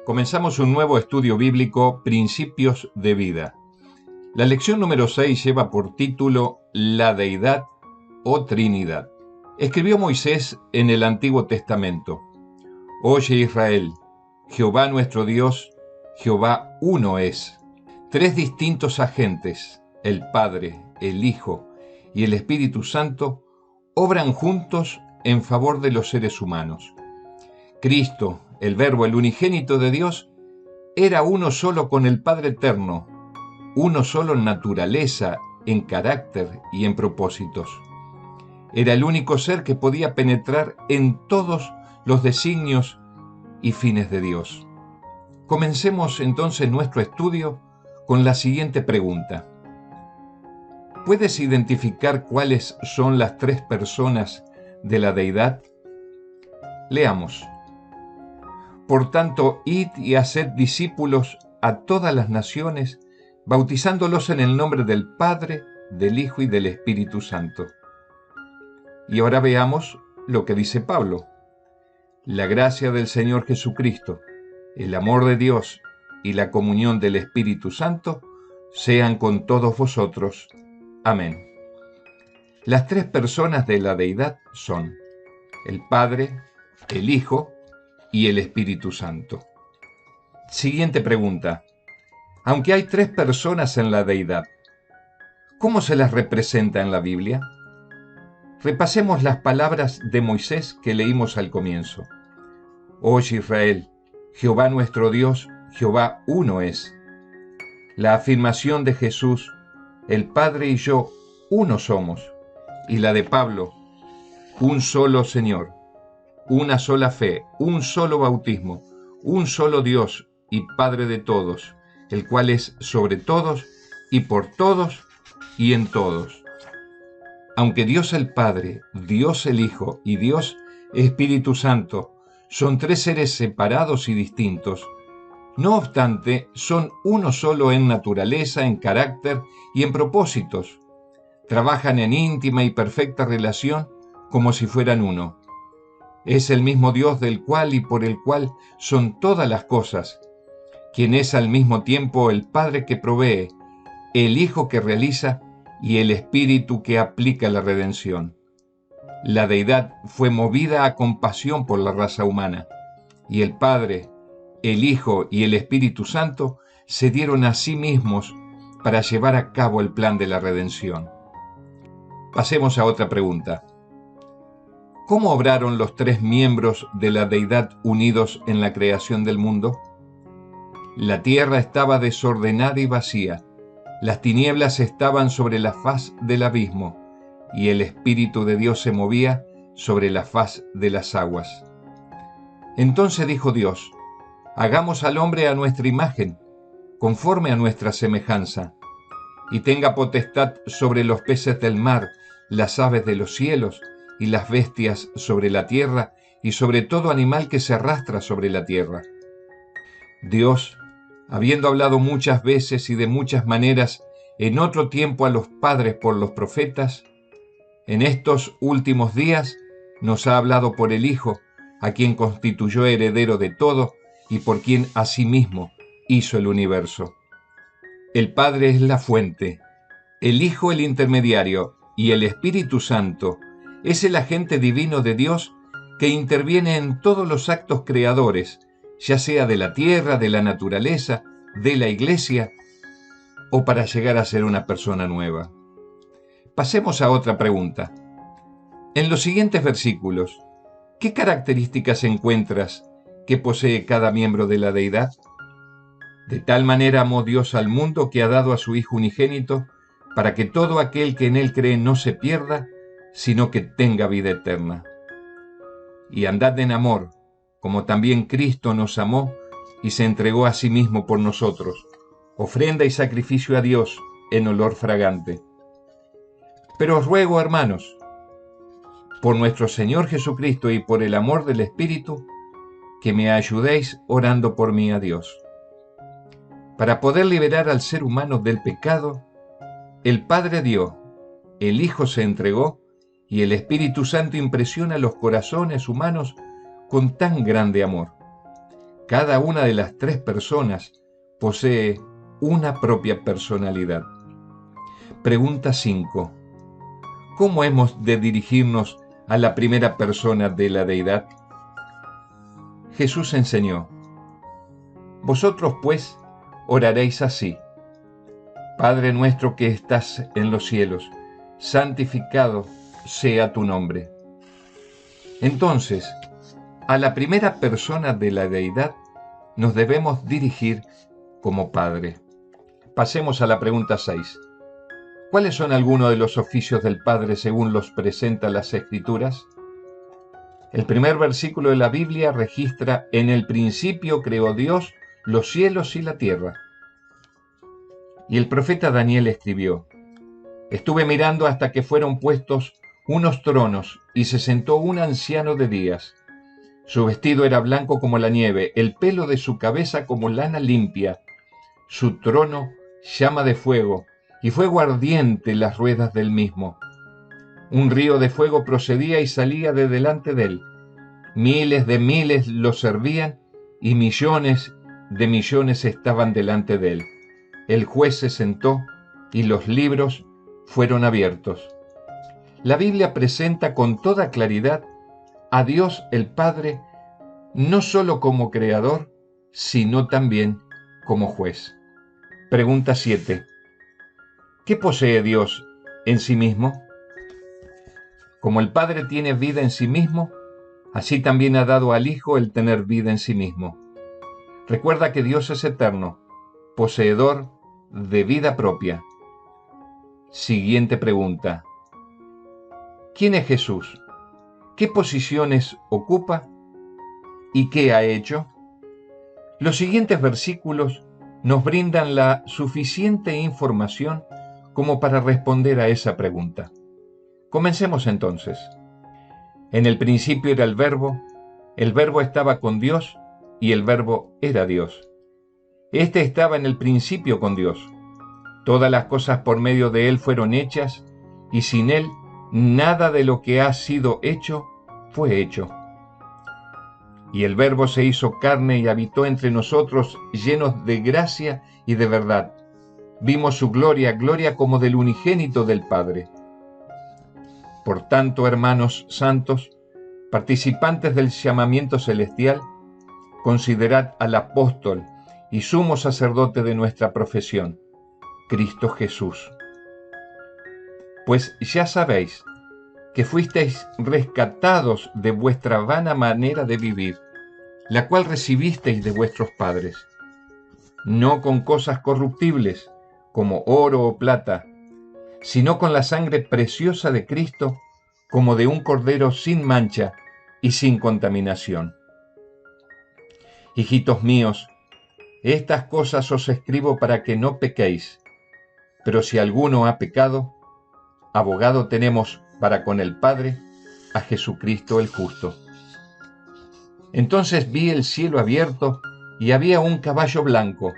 Comenzamos un nuevo estudio bíblico, Principios de Vida. La lección número 6 lleva por título La Deidad o Trinidad. Escribió Moisés en el Antiguo Testamento: Oye Israel, Jehová nuestro Dios, Jehová uno es. Tres distintos agentes, el Padre, el Hijo y el Espíritu Santo, obran juntos en favor de los seres humanos. Cristo, el Verbo, el unigénito de Dios, era uno solo con el Padre eterno, uno solo en naturaleza, en carácter y en propósitos. Era el único ser que podía penetrar en todos los designios y fines de Dios. Comencemos entonces nuestro estudio con la siguiente pregunta. ¿Puedes identificar cuáles son las tres personas de la deidad? Leamos. Por tanto, id y haced discípulos a todas las naciones, bautizándolos en el nombre del Padre, del Hijo y del Espíritu Santo. Y ahora veamos lo que dice Pablo. La gracia del Señor Jesucristo, el amor de Dios y la comunión del Espíritu Santo sean con todos vosotros. Amén. Las tres personas de la deidad son el Padre, el Hijo y el Espíritu Santo. Siguiente pregunta. Aunque hay tres personas en la deidad, ¿cómo se las representa en la Biblia? Repasemos las palabras de Moisés que leímos al comienzo. Oye Israel, Jehová nuestro Dios, Jehová uno es. La afirmación de Jesús, el Padre y yo uno somos. Y la de Pablo, un solo Señor, una sola fe, un solo bautismo, un solo Dios y Padre de todos, el cual es sobre todos y por todos y en todos. Aunque Dios el Padre, Dios el Hijo y Dios Espíritu Santo son tres seres separados y distintos, no obstante, son uno solo en naturaleza, en carácter y en propósitos. Trabajan en íntima y perfecta relación como si fueran uno. Es el mismo Dios del cual y por el cual son todas las cosas, quien es al mismo tiempo el Padre que provee, el Hijo que realiza y el Espíritu que aplica la redención. La deidad fue movida a compasión por la raza humana, y el Padre, el Hijo y el Espíritu Santo se dieron a sí mismos para llevar a cabo el plan de la redención. Pasemos a otra pregunta. ¿Cómo obraron los tres miembros de la deidad unidos en la creación del mundo? La tierra estaba desordenada y vacía, las tinieblas estaban sobre la faz del abismo, y el Espíritu de Dios se movía sobre la faz de las aguas. Entonces dijo Dios: hagamos al hombre a nuestra imagen, conforme a nuestra semejanza, y tenga potestad sobre los peces del mar, las aves de los cielos, y las bestias sobre la tierra, y sobre todo animal que se arrastra sobre la tierra. Dios, habiendo hablado muchas veces y de muchas maneras en otro tiempo a los padres por los profetas, en estos últimos días nos ha hablado por el Hijo, a quien constituyó heredero de todo y por quien asimismo hizo el universo. El Padre es la fuente, el Hijo el intermediario y el Espíritu Santo es el agente divino de Dios que interviene en todos los actos creadores, ya sea de la tierra, de la naturaleza, de la iglesia, o para llegar a ser una persona nueva. Pasemos a otra pregunta. En los siguientes versículos, ¿qué características encuentras que posee cada miembro de la deidad? De tal manera amó Dios al mundo que ha dado a su Hijo unigénito, para que todo aquel que en él cree no se pierda, sino que tenga vida eterna. Y andad en amor, como también Cristo nos amó y se entregó a sí mismo por nosotros, ofrenda y sacrificio a Dios en olor fragante. Pero os ruego, hermanos, por nuestro Señor Jesucristo y por el amor del Espíritu, que me ayudéis orando por mí a Dios. Para poder liberar al ser humano del pecado, el Padre dio, el Hijo se entregó y el Espíritu Santo impresiona los corazones humanos con tan grande amor. Cada una de las tres personas posee una propia personalidad. Pregunta 5. ¿Cómo hemos de dirigirnos a la primera persona de la deidad? Jesús enseñó: vosotros pues oraréis así: Padre nuestro que estás en los cielos, santificado sea tu nombre. Entonces, a la primera persona de la deidad nos debemos dirigir como Padre. Pasemos a la pregunta 6. ¿Cuáles son algunos de los oficios del Padre según los presentan las Escrituras? El primer versículo de la Biblia registra: en el principio creó Dios los cielos y la tierra. Y el profeta Daniel escribió: estuve mirando hasta que fueron puestos unos tronos y se sentó un anciano de días. Su vestido era blanco como la nieve, el pelo de su cabeza como lana limpia. Su trono llama de fuego, y fuego ardiente las ruedas del mismo. Un río de fuego procedía y salía de delante de él. Miles de miles lo servían, y millones de millones estaban delante de él. El juez se sentó, y los libros fueron abiertos. La Biblia presenta con toda claridad a Dios el Padre no solo como creador, sino también como juez. Pregunta 7. ¿Qué posee Dios en sí mismo? Como el Padre tiene vida en sí mismo, así también ha dado al Hijo el tener vida en sí mismo. Recuerda que Dios es eterno, poseedor de vida propia. Siguiente pregunta. ¿Quién es Jesús? ¿Qué posiciones ocupa? ¿Y qué ha hecho? Los siguientes versículos nos brindan la suficiente información como para responder a esa pregunta. Comencemos entonces. En el principio era el Verbo estaba con Dios y el Verbo era Dios. Este estaba en el principio con Dios. Todas las cosas por medio de él fueron hechas, y sin él nada de lo que ha sido hecho fue hecho. Y el Verbo se hizo carne y habitó entre nosotros, llenos de gracia y de verdad. Vimos su gloria, gloria como del unigénito del Padre. Por tanto, hermanos santos, participantes del llamamiento celestial, considerad al apóstol y sumo sacerdote de nuestra profesión, Cristo Jesús. Pues ya sabéis que fuisteis rescatados de vuestra vana manera de vivir, la cual recibisteis de vuestros padres, no con cosas corruptibles, como oro o plata, sino con la sangre preciosa de Cristo, como de un cordero sin mancha y sin contaminación. Hijitos míos, estas cosas os escribo para que no pequéis, pero si alguno ha pecado, abogado tenemos para con el Padre, a Jesucristo el justo. Entonces vi el cielo abierto y había un caballo blanco.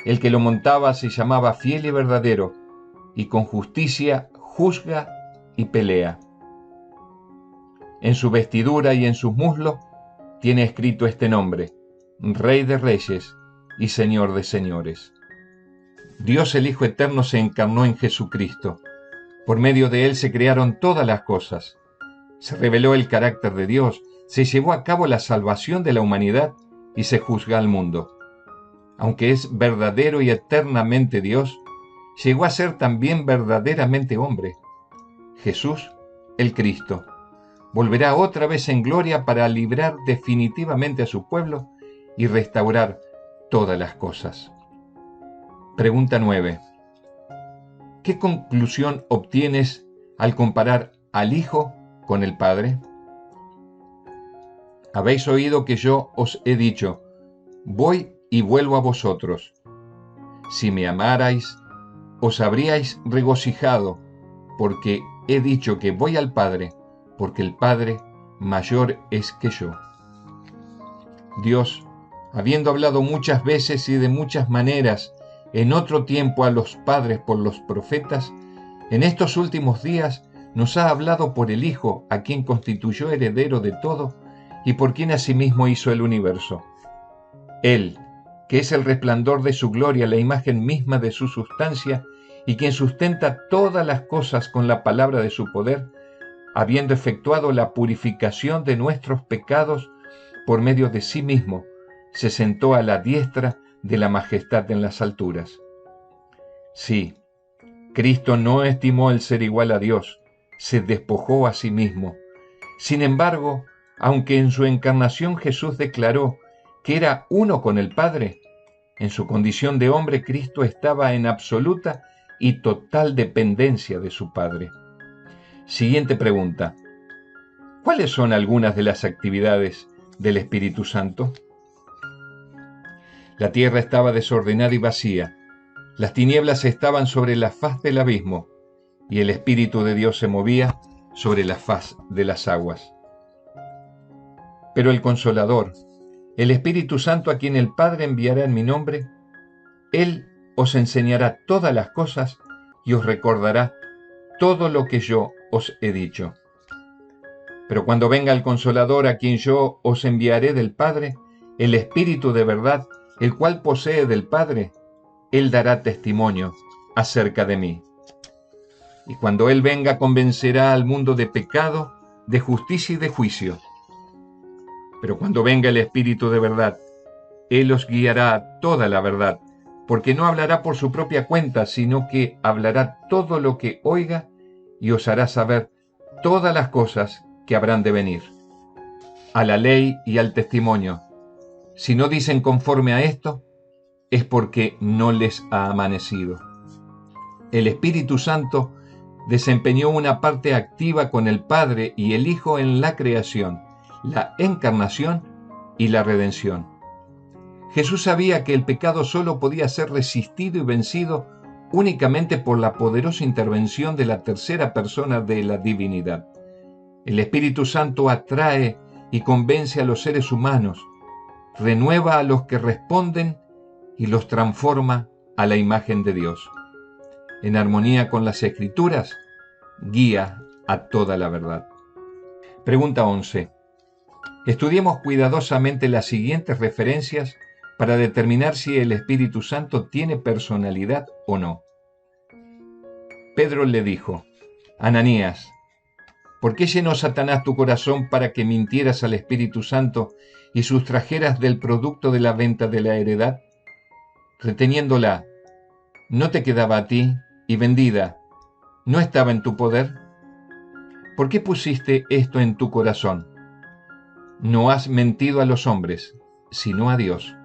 El que lo montaba se llamaba Fiel y Verdadero, y con justicia juzga y pelea. En su vestidura y en sus muslos tiene escrito este nombre: Rey de Reyes y Señor de Señores. Dios el Hijo Eterno se encarnó en Jesucristo. Por medio de él se crearon todas las cosas. Se reveló el carácter de Dios, se llevó a cabo la salvación de la humanidad y se juzga al mundo. Aunque es verdadero y eternamente Dios, llegó a ser también verdaderamente hombre. Jesús, el Cristo, volverá otra vez en gloria para librar definitivamente a su pueblo y restaurar todas las cosas. Pregunta 9. ¿Qué conclusión obtienes al comparar al Hijo con el Padre? Habéis oído que yo os he dicho: voy y vuelvo a vosotros. Si me amarais, os habríais regocijado, porque he dicho que voy al Padre, porque el Padre mayor es que yo. Dios, habiendo hablado muchas veces y de muchas maneras en otro tiempo a los padres por los profetas, en estos últimos días nos ha hablado por el Hijo, a quien constituyó heredero de todo y por quien asimismo hizo el universo. Él, que es el resplandor de su gloria, la imagen misma de su sustancia, y quien sustenta todas las cosas con la palabra de su poder, habiendo efectuado la purificación de nuestros pecados por medio de sí mismo, se sentó a la diestra de la majestad en las alturas. Sí, Cristo no estimó el ser igual a Dios, se despojó a sí mismo. Sin embargo, aunque en su encarnación Jesús declaró que era uno con el Padre, en su condición de hombre Cristo estaba en absoluta y total dependencia de su Padre. Siguiente pregunta. ¿Cuáles son algunas de las actividades del Espíritu Santo? La tierra estaba desordenada y vacía. Las tinieblas estaban sobre la faz del abismo, y el Espíritu de Dios se movía sobre la faz de las aguas. Pero el Consolador, el Espíritu Santo, a quien el Padre enviará en mi nombre, Él os enseñará todas las cosas y os recordará todo lo que yo os he dicho. Pero cuando venga el Consolador, a quien yo os enviaré del Padre, el Espíritu de verdad, el cual posee del Padre, Él dará testimonio acerca de mí. Y cuando Él venga, convencerá al mundo de pecado, de justicia y de juicio. Pero cuando venga el Espíritu de verdad, Él os guiará a toda la verdad, porque no hablará por su propia cuenta, sino que hablará todo lo que oiga y os hará saber todas las cosas que habrán de venir. A la ley y al testimonio. Si no dicen conforme a esto, es porque no les ha amanecido. El Espíritu Santo desempeñó una parte activa con el Padre y el Hijo en la creación, la encarnación y la redención. Jesús sabía que el pecado solo podía ser resistido y vencido únicamente por la poderosa intervención de la tercera persona de la divinidad. El Espíritu Santo atrae y convence a los seres humanos, renueva a los que responden y los transforma a la imagen de Dios. En armonía con las Escrituras, guía a toda la verdad. Pregunta 11. Estudiemos cuidadosamente las siguientes referencias para determinar si el Espíritu Santo tiene personalidad o no. Pedro le dijo: Ananías, ¿por qué llenó Satanás tu corazón para que mintieras al Espíritu Santo y sustrajeras del producto de la venta de la heredad? Reteniéndola, ¿no te quedaba a ti? Y vendida, ¿no estaba en tu poder? ¿Por qué pusiste esto en tu corazón? No has mentido a los hombres, sino a Dios.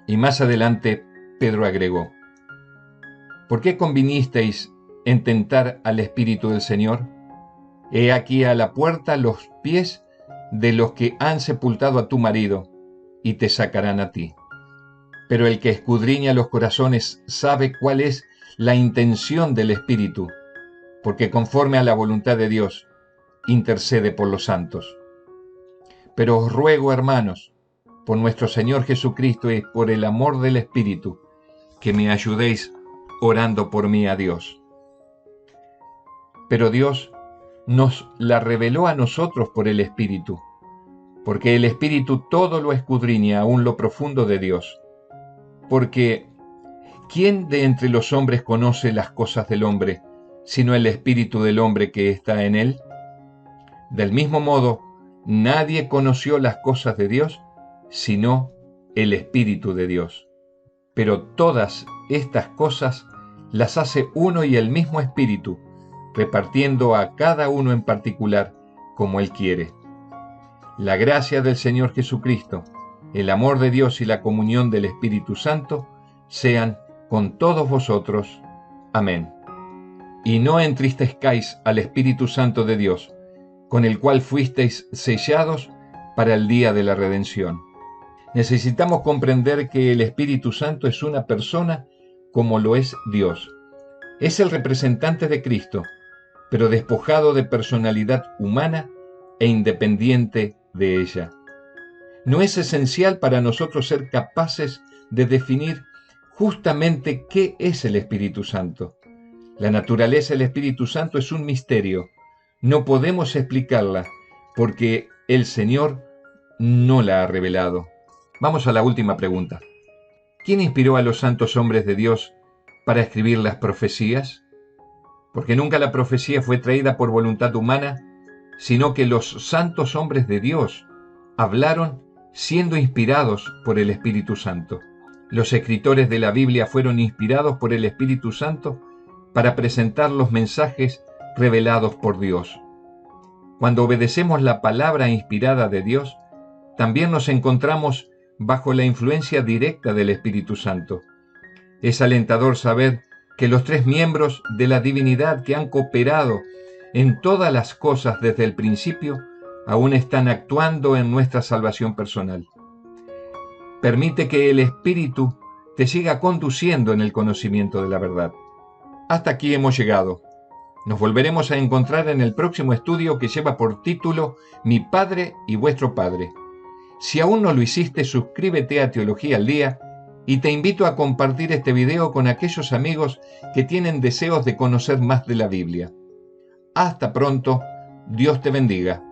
Y más adelante, Pedro agregó: ¿por qué convinisteis en tentar al Espíritu del Señor? He aquí a la puerta los pies de los que han sepultado a tu marido, y te sacarán a ti. Pero el que escudriña los corazones sabe cuál es la intención del Espíritu, porque conforme a la voluntad de Dios, intercede por los santos. Pero os ruego, hermanos, por nuestro Señor Jesucristo y por el amor del Espíritu, que me ayudéis orando por mí a Dios. Pero Dios nos la reveló a nosotros por el Espíritu, porque el Espíritu todo lo escudriña, aún lo profundo de Dios. Porque ¿quién de entre los hombres conoce las cosas del hombre, sino el Espíritu del hombre que está en él? Del mismo modo, nadie conoció las cosas de Dios, sino el Espíritu de Dios. Pero todas estas cosas las hace uno y el mismo Espíritu, repartiendo a cada uno en particular como Él quiere. La gracia del Señor Jesucristo, el amor de Dios y la comunión del Espíritu Santo sean con todos vosotros. Amén. Y no entristezcáis al Espíritu Santo de Dios, con el cual fuisteis sellados para el día de la redención. Necesitamos comprender que el Espíritu Santo es una persona como lo es Dios. Es el representante de Cristo, pero despojado de personalidad humana e independiente de ella. No es esencial para nosotros ser capaces de definir justamente qué es el Espíritu Santo. La naturaleza del Espíritu Santo es un misterio. No podemos explicarla porque el Señor no la ha revelado. Vamos a la última pregunta. ¿Quién inspiró a los santos hombres de Dios para escribir las profecías? Porque nunca la profecía fue traída por voluntad humana, sino que los santos hombres de Dios hablaron siendo inspirados por el Espíritu Santo. Los escritores de la Biblia fueron inspirados por el Espíritu Santo para presentar los mensajes revelados por Dios. Cuando obedecemos la palabra inspirada de Dios, también nos encontramos bajo la influencia directa del Espíritu Santo. Es alentador saber que los tres miembros de la divinidad que han cooperado en todas las cosas desde el principio aún están actuando en nuestra salvación personal. Permite que el Espíritu te siga conduciendo en el conocimiento de la verdad. Hasta aquí hemos llegado. Nos volveremos a encontrar en el próximo estudio que lleva por título Mi Padre y Vuestro Padre. Si aún no lo hiciste, suscríbete a Teología al Día y te invito a compartir este video con aquellos amigos que tienen deseos de conocer más de la Biblia. Hasta pronto, Dios te bendiga.